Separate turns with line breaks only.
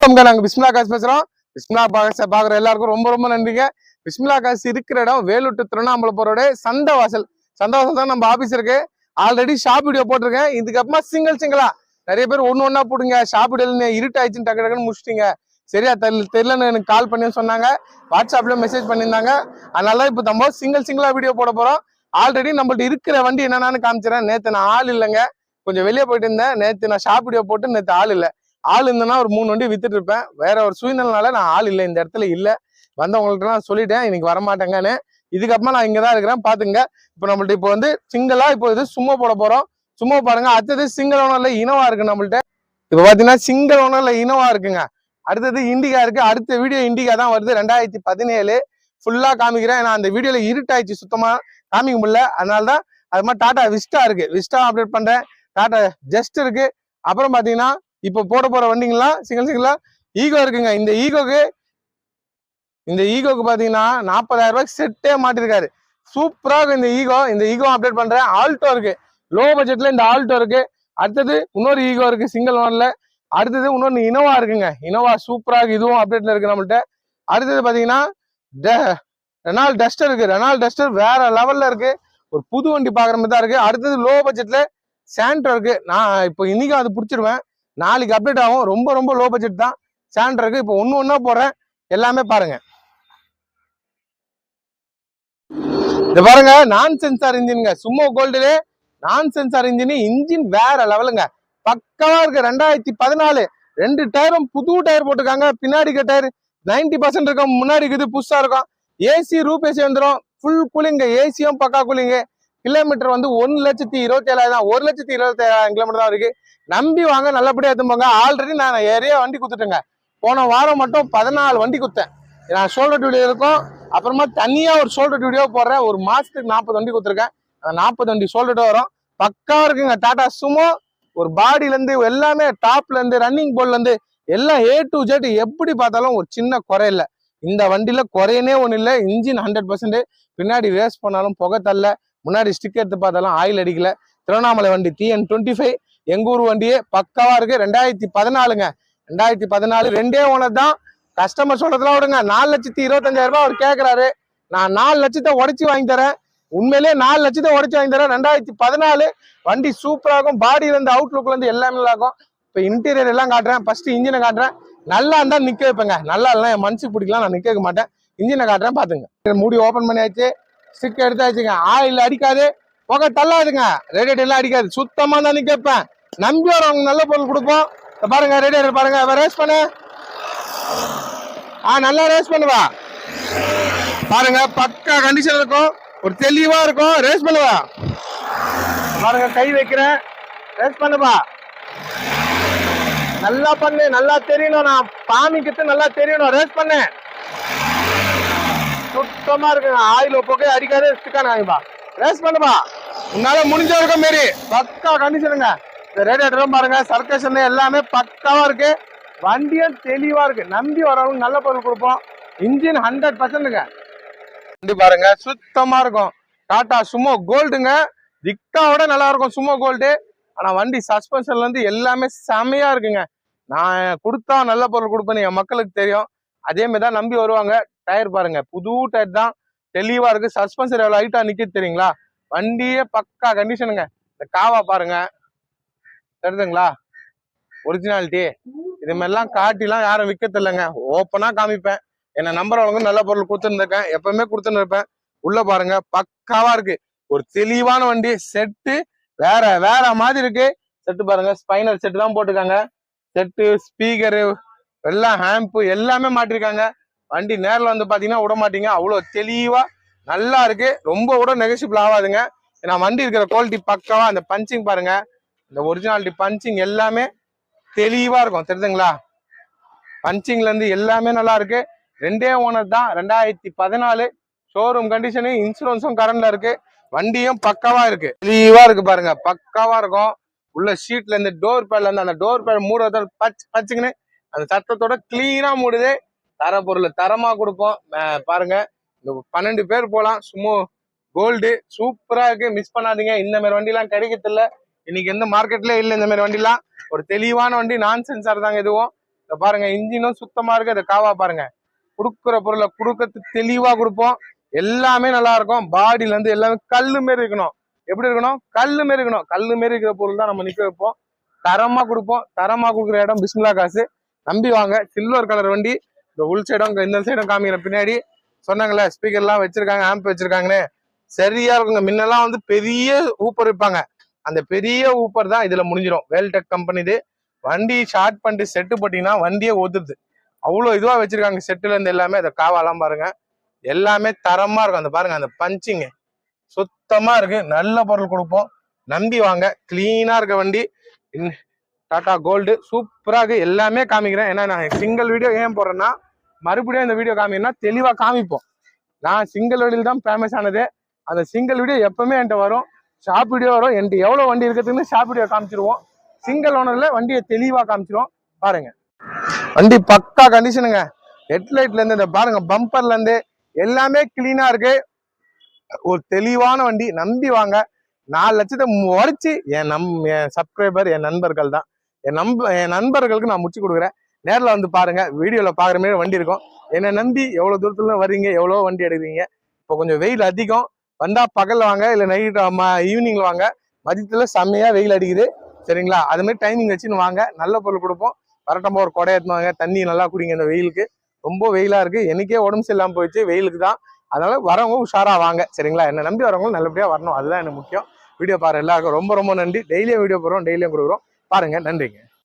வணக்கம்ங்க. நாங்க பிஸ்மிலா காசு பேசுறோம். பிஸ்மிலா பாக்குற எல்லாருக்கும் ரொம்ப ரொம்ப நன்றிங்க. பிஸ்மிலா காசு இருக்கிற இடம் வேலூர் to திருவண்ணாமலை போற சந்தவாசல் தான் நம்ம ஆபீஸ் இருக்கு. ஆல்ரெடி ஷாப் வீடியோ போட்டிருக்கேன். இதுக்கப்புறமா சிங்கிளா நிறைய பேர் ஒண்ணு போடுங்க. ஷாப் வீடியோ இருட்டாயிடுச்சுன்னு டக்கு டக்குன்னு முடிச்சிட்டீங்க, சரியா தெரியலன்னு எனக்கு கால் பண்ணி சொன்னாங்க. வாட்ஸ்அப்ல மெசேஜ் பண்ணியிருந்தாங்க. அதனால இப்போ நம்ம சிங்கிளா வீடியோ போட போறோம். ஆல்ரெடி நம்மள்ட்ட இருக்கிற வண்டி என்னன்னு காமிச்சிடறேன். நேற்று நான் ஆள் இல்லைங்க, கொஞ்சம் வெளியே போயிட்டு இருந்தேன். நேற்று நான் ஷாப் வீடியோ போட்டு நேற்று ஆள் இல்லை. ஆள் இருந்தேன்னா ஒரு 3 வண்டி வித்துட்டு இருப்பேன். வேற ஒரு சூழ்நிலைனால நான் ஆள் இல்லை, இந்த இடத்துல இல்லை. வந்தவங்கள்ட்ட நான் சொல்லிட்டேன் இன்னைக்கு வரமாட்டேங்கன்னு. இதுக்கப்புறமா நான் இங்கதான் இருக்கிறேன் பாத்துங்க. இப்போ நம்மள்ட்ட இப்போ வந்து சிங்கிளா இப்போ இது சும்மா போட போறோம். சும்மா பாருங்க. அடுத்தது சிங்கிள் ஓனர்ல இனோவா இருக்கு நம்மள்ட்ட. இப்போ பாத்தீங்கன்னா சிங்கிள் ஓனர்ல இனோவா இருக்குங்க. அடுத்தது இண்டிகா இருக்கு. அடுத்த வீடியோ இண்டிகா தான் வருது. 2017 ஃபுல்லா காமிக்கிறேன். ஏன்னா அந்த வீடியோல இருட்டாயிடுச்சு, சுத்தமா காமிக்க முடியல. அதனாலதான் அது மாதிரி டாடா விஸ்டா இருக்கு, விஸ்டா அப்டேட் பண்றேன். டாடா ஜஸ்ட் இருக்கு. அப்புறம் பாத்தீங்கன்னா இப்ப போற வண்டிங்கெல்லாம் சிங்கிளா ஈகோ இருக்குங்க. இந்த ஈகோக்கு பாத்தீங்கன்னா 40,000 ரூபாய்க்கு செட்டே மாட்டிருக்காரு. சூப்பரா இருக்கு இந்த ஈகோ அப்டேட் பண்றேன். ஆல்டோ இருக்கு, லோ பட்ஜெட்ல இந்த ஆல்டோ இருக்கு. அடுத்தது இன்னொரு ஈகோ இருக்கு சிங்கிள் ஓனர்ல. அடுத்தது இன்னொன்னு இனோவா இருக்குங்க. இனோவா சூப்பரா இருக்கு, இதுவும் அப்டேட்ல இருக்கு நம்மள்ட்ட. அடுத்தது பாத்தீங்கன்னா ரெனால்ட் டஸ்டர் இருக்கு. ரெனால்ட் டஸ்டர் வேற லெவல்ல இருக்கு. ஒரு புது வண்டி பாக்குற மாதிரி தான் இருக்கு. அடுத்தது லோ பட்ஜெட்ல சாண்ட்ரோ இருக்கு. நான் இப்போ இன்னைக்கு அது பிடிச்சிருவேன், நாளைக்கு அப்டேட் ஆகும். ரொம்ப ரொம்ப லோ பட்ஜெட் தான் சாண்ட்ரோ இருக்கு. இப்போ ஒண்ணா போறேன், எல்லாமே பாருங்க. இது பாருங்க, நான் சென்சார் இன்ஜின்ங்க. சும்மா கோல்டுலே நான் சென்சார் இன்ஜின் வேற லெவலுங்க. பக்கவா இருக்கு. 2014 2 டயரும் புது டயர் போட்டுருக்காங்க. பின்னாடி டயர் 90% இருக்கும், முன்னாடி இருக்குது புதுசா இருக்கும். ஏசி ரூப் ஏசி வந்துடும், ஃபுல் கூலிங்க. ஏசியும் பக்கா கூலிங்க. கிலோமீட்டர் வந்து 1,27,000 1,27,000 கிலோமீட்டர் தான் இருக்கு. நம்பி வாங்க, நல்லபடியா எடுத்துப்பாங்க. ஆல்ரெடி நான் நிறைய வண்டி குத்துட்டேங்க. போன வாரம் மட்டும் 14 வண்டி குத்தேன். நான் ஷோல்டர் வீடியோ இருக்கும், அப்புறமா தனியா ஒரு ஷோல்டர் வீடியோ போடுறேன். ஒரு மாசத்துக்கு 40 வண்டி குத்துருக்கேன். 40 வண்டி ஷோல்டர் வரும். பக்கா இருக்குங்க. டாடா சுமோ ஒரு பாடியில இருந்து எல்லாமே, டாப்ல இருந்து ரன்னிங் போர்ட்ல இருந்து எல்லாம் A to Z எப்படி பார்த்தாலும் ஒரு சின்ன குறை இல்லை. இந்த வண்டியில குறையனே ஒண்ணு இல்லை. இன்ஜின் 100%. பின்னாடி ரேஸ் பண்ணாலும் புகை தள்ள, முன்னாடி ஸ்டிக் எடுத்து பார்த்தாலும் ஆயில் அடிக்கல. திருவண்ணாமலை வண்டி TN25 எங்க ஊர் வண்டியே பக்காவா இருக்கு. 2014ங்க. 2014 2 ஓனர் தான். கஸ்டமர் சொல்றதுலாம் விடுங்க. 4,25,000 ரூபாய் அவர் கேட்கிறாரு. நான் 4 லட்சத்தை உடைச்சு வாங்கி தரேன். உண்மையிலேயே 4 லட்சத்தை உடைச்சு வாங்கி தரேன். 2014 வண்டி சூப்பராகும். பாடியில இருந்து அவுட்லுக்ல இருந்து எல்லாமே நல்லா இருக்கும். இப்ப இன்டீரியர் எல்லாம் காட்டுறேன். ஃபர்ஸ்ட் இன்ஜினை காட்டுறேன். நல்லா இருந்தா நிக்க வைப்பேங்க, நல்லா இல்லைன்னா என் மனசுக்கு பிடிக்கலாம், நான் நிக்க வைக்க மாட்டேன். இன்ஜினை காட்டுறேன் பாத்துங்க. மூடி ஓபன் பண்ணியாச்சு, ஸ்டிக் எடுத்தாச்சுங்க. ஆயில் அடிக்காது, புகை தள்ளாதுங்க. ரேடியேட்டர் எல்லாம் அடிக்காது, சுத்தமா தான் நிக்க வைப்பேன். நம்பி வரவங்க நல்ல பொருள் கொடுப்போம். பாருங்க ரேடியேட்டர் பாருங்க. ரேஸ் பண்ணு, நல்லா ரேஸ் பண்ணுவா பாருங்க. பக்கா கண்டிஷன் இருக்கும், ஒரு தெளிவா இருக்கும். ரேஸ் பண்ணுவா பாருங்க. கை வைக்கிறேன், ரேஸ் பண்ணுவா. நல்லா பண்ணு, நல்லா தெரியணும். நான் பாமிக்கிட்டு நல்லா தெரியணும். ரேஸ் பண்ணு, சுத்தமா இருக்குங்க. ஆயில் புகை அடிக்காது. ஸ்டிக்கான ஆகிப்பா. ரேஸ் பண்ணுவா, உன்னால முடிஞ்ச வரைக்கும் மாரி பக்கா கண்டிஷனுங்க. இந்த ரேடியேட்டரும் பாருங்க, சர்க்கேஷன் எல்லாமே பக்காவா இருக்கு. வண்டியும் தெளிவா இருக்கு. நம்பி வரவங்க நல்ல பொருள் கொடுப்போம். இன்ஜின் 100%ங்க. வண்டி பாருங்க சுத்தமா இருக்கும். டாடா சுமோ கோல்டுங்க. திக்காவோட நல்லா இருக்கும் சுமோ கோல்டு. ஆனா வண்டி சஸ்பென்ஷன்ல இருந்து எல்லாமே செமையா இருக்குங்க. நான் கொடுத்தா நல்ல பொருள் கொடுப்பேன்னு என் மக்களுக்கு தெரியும். அதே மாதிரி தான் நம்பி வருவாங்க. டயர் பாருங்க, புது டயர் தான், தெளிவா இருக்கு. சஸ்பென்சர் எவ்வளவு ஹைட்டா நிக்குது தெரியுங்களா? வண்டியே பக்கா கண்டிஷனுங்க. இந்த காவா பாருங்க, தெரியுதுங்களா? ஒரிஜினாலிட்டி. இது மாதிரிலாம் காட்டிலாம் யாரும் விற்கிறது இல்லைங்க. ஓப்பனா காமிப்பேன். என்ன நம்பர் வழங்க நல்ல பொருள் கொடுத்துருந்துருக்கேன், எப்பவுமே கொடுத்துன்னு இருப்பேன். உள்ள பாருங்க பக்காவா இருக்கு. ஒரு தெளிவான வண்டி. செட்டு வேற மாதிரி இருக்கு. செட்டு பாருங்க, ஸ்பைனர் செட்டு தான் போட்டிருக்காங்க. செட்டு, ஸ்பீக்கரு, எல்லாம் ஹேம்பு எல்லாமே மாட்டிருக்காங்க. வண்டி நேரில் வந்து பாத்தீங்கன்னா விட மாட்டீங்க, அவ்வளவு தெளிவா நல்லா இருக்கு. ரொம்ப கூட நெகசிபிள் ஆகாதுங்க. ஏன்னா வண்டி இருக்கிற குவாலிட்டி பக்காவா. அந்த பஞ்சிங் பாருங்க, இந்த ஒரிஜினாலிட்டி பஞ்சிங் எல்லாமே தெளிவா இருக்கும், தெரியுதுங்களா? பஞ்சிங்ல இருந்து எல்லாமே நல்லா இருக்கு. 2 ஓனர் தான். 2014 ஷோரூம் கண்டிஷனு. இன்சூரன்ஸும் கரண்ட்ல இருக்கு. வண்டியும் பக்காவா இருக்கு, தெளிவா இருக்கு பாருங்க. பக்காவா இருக்கும். உள்ள ஷீட்ல இருந்து டோர் பேட்ல இருந்து அந்த டோர் பேட் மூடுறத பச்சுக்குன்னு அந்த சத்தத்தோட கிளீனா மூடுது. தர பொருள் தரமா கொடுப்போம் பாருங்க. இந்த 12 பேர் போலாம். சும்மா கோல்டு சூப்பரா இருக்கு, மிஸ் பண்ணாதீங்க. இந்த மாதிரி வண்டி எல்லாம் கிடைக்கிறது இல்ல இன்னைக்கு, எந்த மார்க்கெட்லயே இல்லை இந்த மாதிரி வண்டிலாம். ஒரு தெளிவான வண்டி, நான் சென்சார் தாங்க இதுவும். இத பாருங்க இன்ஜினும் சுத்தமா இருக்கு. இந்த காவா பாருங்க, குடுக்குற பொருளை குடுக்கறது தெளிவா கொடுப்போம். எல்லாமே நல்லா இருக்கும். பாடியில இருந்து எல்லாமே கல்லு மாரி இருக்கணும். எப்படி இருக்கணும்? கல்லு மாரி இருக்கணும். கல்லு மாரி இருக்கிற பொருள் தான் நம்ம நிக்க வைப்போம். தரமா கொடுப்போம். தரமா கொடுக்குற இடம் பிஸ்மிலா காசு. நம்பி வாங்க. சில்வர் கலர் வண்டி. இந்த உள் சைடும் இந்த சைடும் காமிக்கிற பின்னாடி சொன்னாங்கல்ல ஸ்பீக்கர் எல்லாம் வச்சிருக்காங்க, ஆம்ப் வச்சிருக்காங்கன்னு, சரியா இருக்குங்க. முன்னெல்லாம் வந்து பெரிய ஊப்பர் வைப்பாங்க. அந்த பெரிய ஊப்பர் தான் இதுல முடிஞ்சிடும். வேல்டெக் கம்பெனி இது. வண்டி ஷார்ட் பண்ணிட்டு செட்டு போட்டீங்கன்னா வண்டியே ஒதுருது. அவ்வளவு இதுவா வச்சிருக்காங்க. செட்டுல இருந்து எல்லாமே. அதை காவாலாம் பாருங்க, எல்லாமே தரமா இருக்கும். அந்த பாருங்க அந்த பஞ்சிங் சுத்தமா இருக்கு. நல்ல பொருள் கொடுப்போம். நம்பி வாங்க. கிளீனா இருக்க வண்டி. டாடா கோல்டு சூப்பரா இருக்கு. எல்லாமே காமிக்கிறேன். ஏன்னா நான் சிங்கிள் வீடியோ ஏன் போடுறேன்னா, மறுபடியும் இந்த வீடியோ காமிக்கிறேன்னா தெளிவா காமிப்போம். நான் சிங்கிள் வீடியோல தான் ஃபேமஸ் ஆனது. அந்த சிங்கிள் வீடியோ எப்பவுமே என்கிட்ட வரும். ஷாப் வீடியோ வரும். என்கிட்ட எவ்வளவு வண்டி இருக்குதுன்னு ஷாப் வீடியோ காமிச்சிருவோம். சிங்கிள் ஓனர்ல வண்டியை தெளிவா காமிச்சிருவோம். பாருங்க வண்டி பக்கா கண்டிஷனுங்க. ஹெட்லைட்ல இருந்து இந்த பாருங்க பம்பர்ல இருந்து எல்லாமே கிளீனா இருக்கு. ஒரு தெளிவான வண்டி. நம்பி வாங்க. 4 லட்சத்தை உரைச்சு என் சப்ஸ்கிரைபர் என் நண்பர்கள் தான். என் நண்பர்களுக்கு நான் முடிச்சு கொடுக்குறேன். நேரில் வந்து பாருங்க. வீடியோல பாக்குற மாதிரி வண்டி இருக்கும். என்னை நம்பி எவ்வளவு தூரத்துல வர்றீங்க, எவ்வளவு வண்டி எடுக்கிறீங்க. இப்போ கொஞ்சம் வெயில் அதிகம். வந்தா பகல்ல வாங்க, இல்ல நைட் ஈவினிங்ல வாங்க. மதியத்துல செம்மையா வெயில் அடிக்குது. சரிங்களா? அது மாதிரி டைமிங் வச்சுன்னு வாங்க. நல்ல பொருள் கொடுப்போம். வரட்டமா ஒரு கொடை எடுத்து வாங்க. தண்ணி நல்லா குடிங்க. இந்த வெயிலுக்கு ரொம்ப வெயிலா இருக்கு. எனக்கே உடம்பு சரியில்லாம போயிடுச்சு வெயிலுக்கு தான். அதனால வரவங்க உஷாரா வாங்க. சரிங்களா? என்ன நம்பி வரவங்க நல்லபடியா வரணும். அதுதான் எனக்கு முக்கியம். வீடியோ பாரு எல்லாருக்கும் ரொம்ப ரொம்ப நன்றி. டெய்லியும் வீடியோ போடுறோம், டெய்லியும் கொடுக்குறோம். பாருங்க. நன்றிங்க.